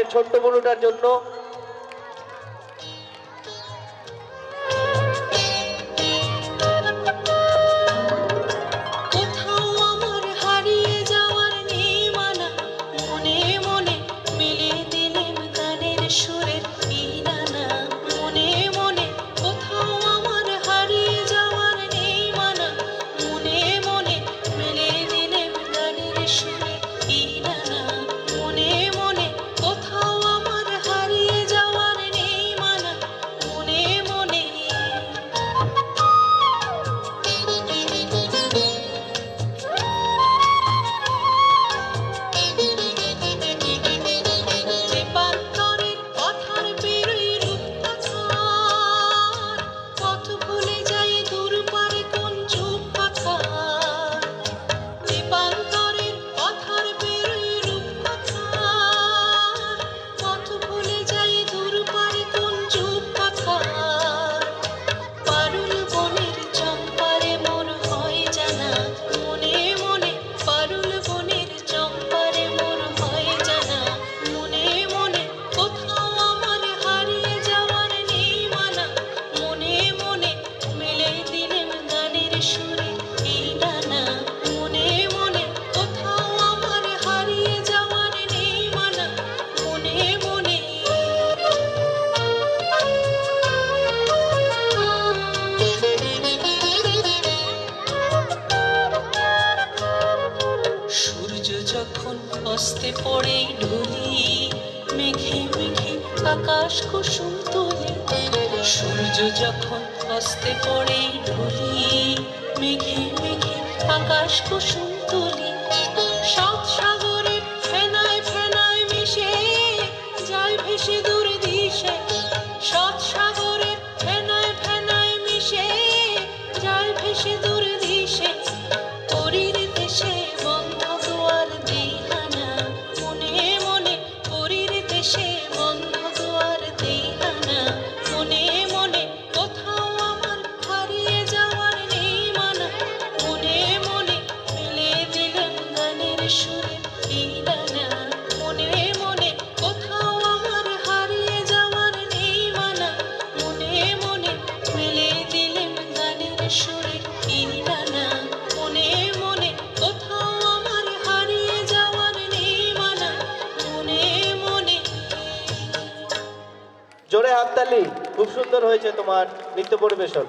আমাদের ছোট্ট বনুটার জন্য। যখন অস্তে পড়ে ঢুলি, মেঘে মেঘে আকাশ কুসুম তুলি। সূর্য যখন অস্তে পড়ে ঢুলি, মেঘে মেঘে আকাশ কুসুম তুলি। সাত সাগরের ফেনায় ফেনায় মিশে যায় ভেসে দূর দিশে। সাত সাগরের ফেনায় ফেনায় মিশে যায় ভেসে দূর দিশে। পরীর দেশে বন্ধ দুয়ার দিহানা, মনে মনে পরীর দেশে বন্ধ দুয়ার দিহানা। মনে মনে কোথাও আমার হারিয়ে যাওয়ার নেই মানা। মনে মনে মিলে দিলাম গানের সুরে এই ডানা। মনে মনে কোথাও আমার হারিয়ে যাওয়ার নেই মানা। মনে মনে মিলে দিলাম গানের সুরে এই ডানা। মনে মনে কোথাও আমার হারিয়ে যাওয়ার নেই মানা। মনে মনে। জোরে হাততালি, খুব সুন্দর হয়েছে তোমার নৃত্য পরিবেশন।